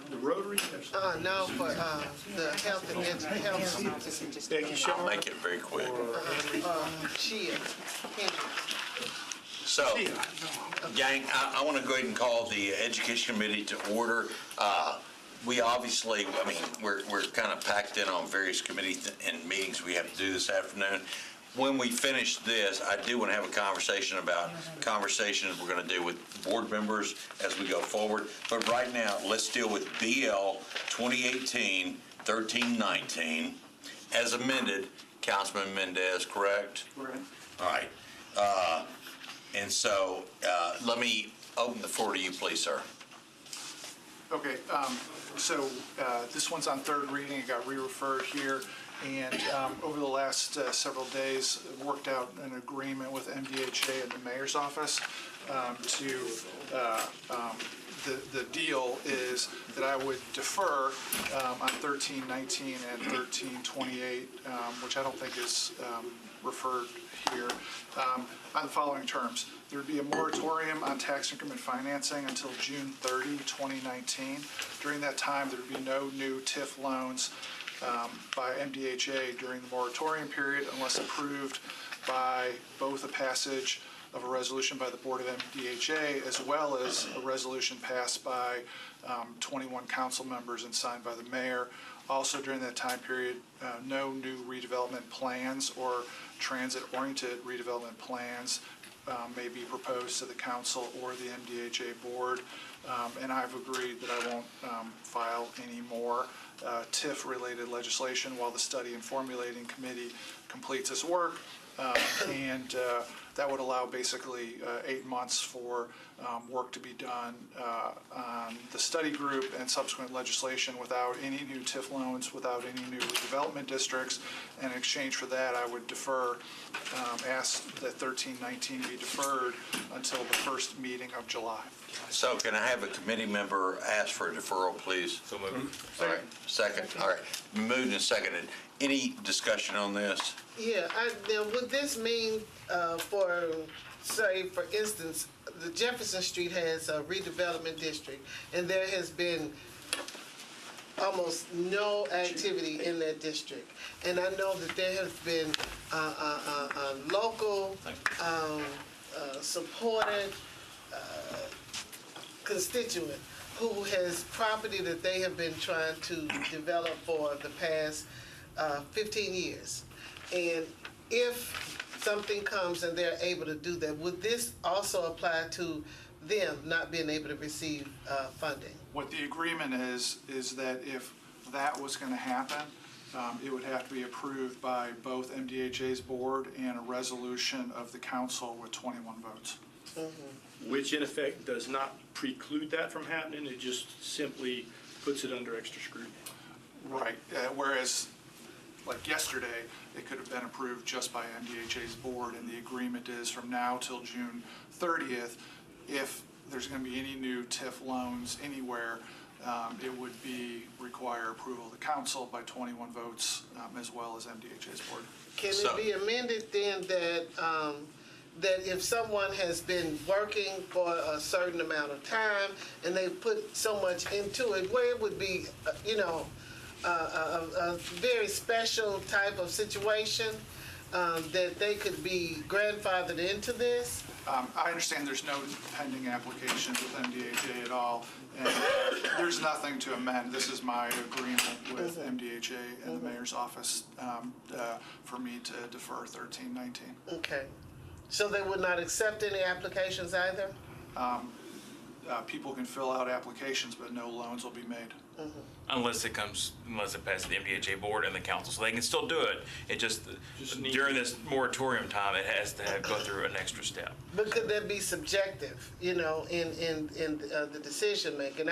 The Rotary? No, for the health and health. Becky Shaw? I'll make it very quick. Chia. So, gang, I want to go ahead and call the Education Committee to order. We obviously, I mean, we're kind of packed in on various committees and meetings we have to do this afternoon. When we finish this, I do want to have a conversation about conversations we're going to do with board members as we go forward. But right now, let's deal with BL 2018-1319 as amended. Councilman Mendez, correct? Correct. All right. And so let me open the floor to you, please, sir. Okay, so this one's on third reading. It got re-referred here. And over the last several days, worked out an agreement with MDHA and the mayor's office the deal is that I would defer on 1319 and 1328, which I don't think is referred here, on the following terms. There would be a moratorium on tax increment financing until June 30, 2019. During that time, there would be no new TIF loans by MDHA during the moratorium period unless approved by both a passage of a resolution by the Board of MDHA as well as a resolution passed by 21 council members and signed by the mayor. Also during that time period, no new redevelopment plans or transit-oriented redevelopment plans may be proposed to the council or the MDHA board. And I've agreed that I won't file any more TIF-related legislation while the study and formulating committee completes its work. And that would allow basically 8 months for work to be done on the study group and subsequent legislation without any new TIF loans, without any new development districts. And in exchange for that, I would defer, ask that 1319 be deferred until the first meeting of July. So can I have a committee member ask for a deferral, please? So moved. All right, second. All right, moved and seconded. Any discussion on this? Yeah, now would this mean for, say, for instance, the Jefferson Street has a redevelopment district, and there has been almost no activity in that district. And I know that there has been a local supported constituent who has property that they have been trying to develop for the past 15 years. And if something comes and they're able to do that, would this also apply to them not being able to receive funding? What the agreement is that if that was going to happen, it would have to be approved by both MDHA's board and a resolution of the council with 21 votes. Mm-hmm. Which in effect does not preclude that from happening. It just simply puts it under extra scrutiny. Right, whereas like yesterday, it could have been approved just by MDHA's board, and the agreement is from now till June 30th, if there's going to be any new TIF loans anywhere, it would require approval of the council by 21 votes as well as MDHA's board. Can it be amended then that that if someone has been working for a certain amount of time and they put so much into it, where it would be, a very special type of situation that they could be grandfathered into this? I understand there's no pending applications with MDHA at all, and there's nothing to amend. This is my agreement with MDHA and the mayor's office for me to defer 1319. Okay. So they would not accept any applications either? People can fill out applications, but no loans will be made. Mm-hmm. Unless it passes the MDHA board and the council, so they can still do it. It just during this moratorium time, it has to go through an extra step. But could that be subjective, in the decision making?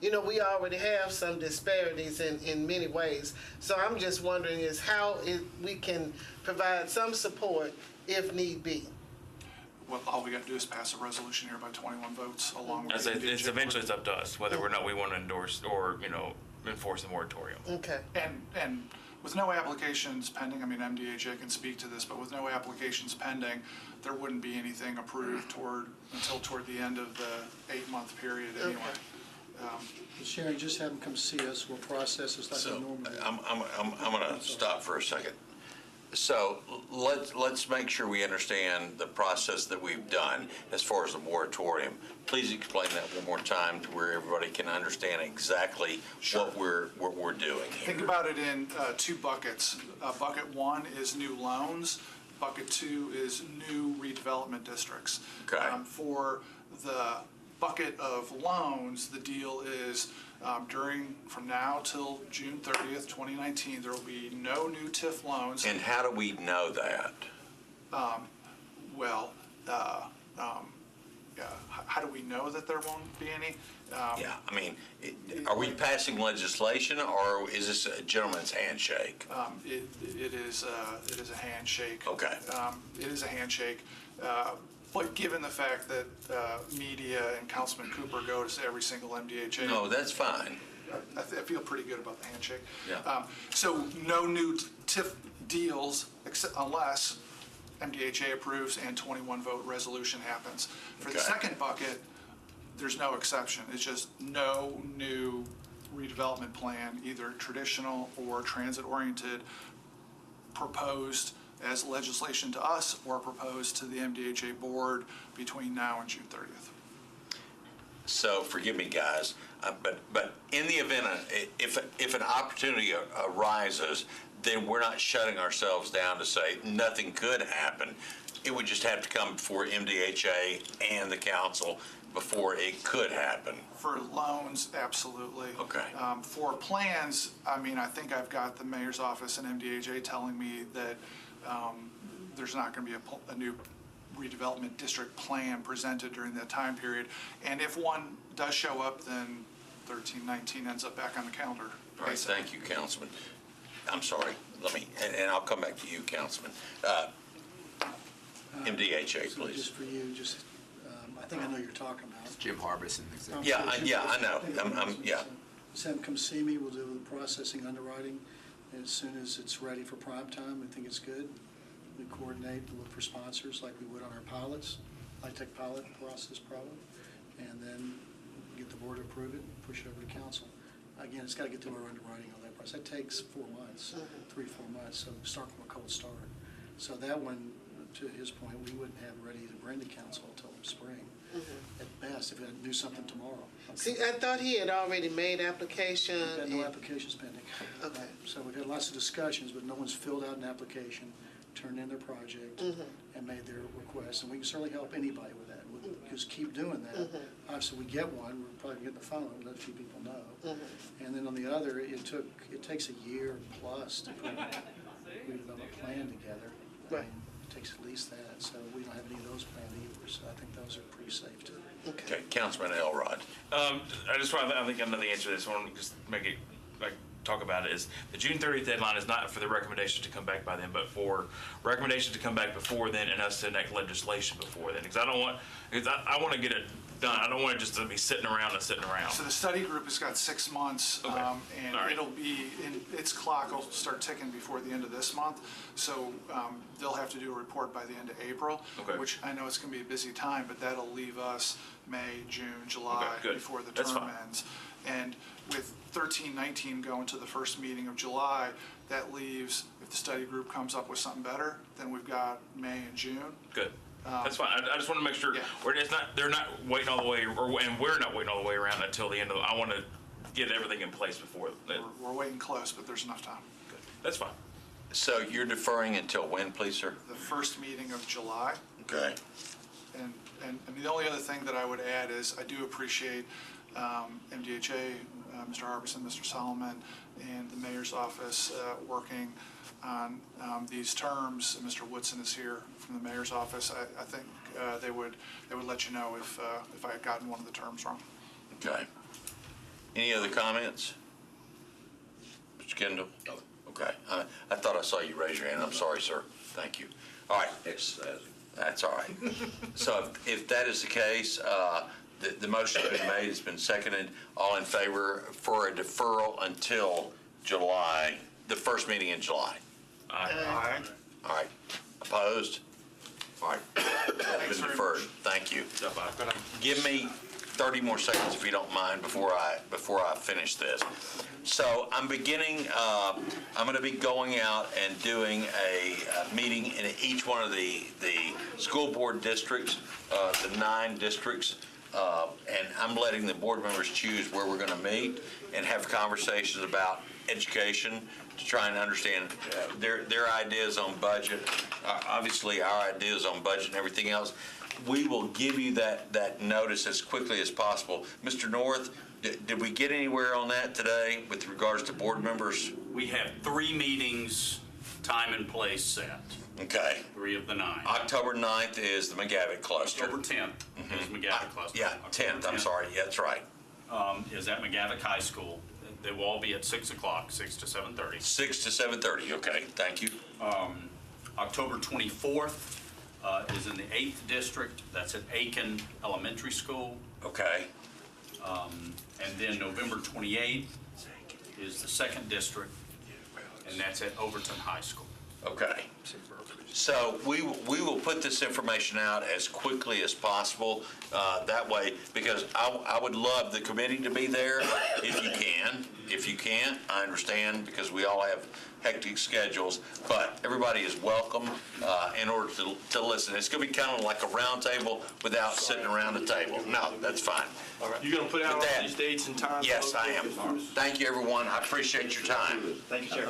We already have some disparities in many ways. So I'm just wondering is how we can provide some support if need be. Well, all we got to do is pass a resolution here by 21 votes along with It's eventually it's up to us whether or not we want to endorse or enforce the moratorium. Okay. And with no applications pending, I mean, MDHA can speak to this, but with no applications pending, there wouldn't be anything approved until toward the end of the 8-month period anyway. Sharon, just have them come see us, we'll process this like So we normally do. I'm going to stop for a second. So let's make sure we understand the process that we've done as far as the moratorium. Please explain that one more time to where everybody can understand exactly what we're doing here. Think about it in two buckets. Bucket one is new loans. Bucket two is new redevelopment districts. Okay. For the bucket of loans, the deal is from now till June 30th, 2019, there will be no new TIF loans. And how do we know that? How do we know that there won't be any? Yeah, I mean, are we passing legislation or is this a gentleman's handshake? It is a handshake. Okay. It is a handshake. But given the fact that media and Councilman Cooper go to every single MDHA. No, that's fine. I feel pretty good about the handshake. Yeah. So no new TIF deals unless MDHA approves and 21-vote resolution happens. For the Okay. second bucket, there's no exception. It's just no new redevelopment plan, either traditional or transit-oriented, proposed as legislation to us or proposed to the MDHA board between now and June 30th. So forgive me, guys, but in the event, if an opportunity arises, then we're not shutting ourselves down to say nothing could happen. It would just have to come before MDHA and the council before it could happen. For loans, absolutely. Okay. For plans, I mean, I think I've got the mayor's office and MDHA telling me that there's not going to be a new redevelopment district plan presented during that time period. And if one does show up, then 1319 ends up back on the calendar. All right, thank you, Councilman. I'm sorry, and I'll come back to you, Councilman. MDHA, So please. just for you, I think I know you're talking about. Jim Harbison, executive. Yeah, I know. Yeah. Just have them come see me, we'll do the processing, underwriting, and as soon as it's ready for prime time, we think it's good. We coordinate, look for sponsors like we would on our pilots, high-tech pilot process probably, and then get the board to approve it, and push it over to council. Again, it's got to get through our underwriting on that process. That takes 4 months, 3-4 months, so start from a cold start. So that one, to his point, we wouldn't have ready to bring to council until spring, at best, if we had to do something tomorrow. See, I thought he had already made application. We've got no and- applications pending. Okay. So we've had lots of discussions, but no one's filled out an application, turned in their project, and made their request. And we can certainly help anybody with that. We'll just keep doing that. Obviously, we get one, we're probably gonna get the phone, let a few people know. And then on the other, it takes a year plus to put a redevelopment plan together. I Right. mean, it takes at least that, so we don't have any of those planned either, so I think those are pretty safe too. Okay, Councilman Elrod. I think I know the answer to this. I want to just make it, talk about it, is the June 30th deadline is not for the recommendation to come back by then, but for recommendations to come back before then and us to enact legislation before then. Because I want to get it done. I don't want it just to be sitting around. So the study group has got 6 months, Okay. and All right. it'll be, its clock will start ticking before the end of this month. So they'll have to do a report by the end of April, Okay. which I know it's going to be a busy time, but that'll leave us May, June, July, Okay, good. before the That's term fine. ends. And with 1319 going to the first meeting of July, that leaves, if the study group comes up with something better, then we've got May and June. Good. That's fine. I just want to make sure Yeah. they're not waiting all the way, and we're not waiting all the way around until the end of I want to get everything in place before. We're waiting close, but there's enough time. Good. That's fine. So you're deferring until when, please, sir? The first meeting of July. Okay. And the only other thing that I would add is I do appreciate MDHA, Mr. Harbison, Mr. Solomon, and the mayor's office working on these terms. Mr. Woodson is here from the mayor's office. I think they would let you know if I had gotten one of the terms wrong. Okay. Any other comments? Mr. Kendall? Okay. I thought I saw you raise your hand. I'm sorry, sir. Thank you. All right. That's all right. So if that is the case, the motion's been made, it's been seconded. All in favor for a deferral until July, the first meeting in July? Aye. All right. Opposed? All right. That's been deferred. Thank you. Give me 30 more seconds if you don't mind before I finish this. So I'm going to be going out and doing a meeting in each one of the school board districts, the 9 districts, and I'm letting the board members choose where we're going to meet and have conversations about education to try and understand their ideas on budget, obviously our ideas on budget and everything else. We will give you that notice as quickly as possible. Mr. North, did we get anywhere on that today with regards to board members? We have 3 meetings, time and place set, Okay. 3 of the 9. October 9th is the McGavick cluster. October 10th is McGavick Cluster. Yeah, 10th, I'm sorry. Yeah, that's right. Is at McGavick High School. They will all be at 6 o'clock, 6 to 7:30. 6 to 7:30, okay, thank you. October 24th is in the 8th district. That's at Aiken Elementary School. Okay, And then November 28th is the 2nd district, and that's at Overton High School. okay. So we will put this information out as quickly as possible, that way, because I would love the committee to be there if you can. If you can't, I understand, because we all have hectic schedules, but everybody is welcome in order to listen. It's going to be kind of like a round table without sitting around the table. No, that's fine. You're gonna put out all With that- these dates and times? Yes, I am. Thank you, everyone. I appreciate your time. Thank you, Chair.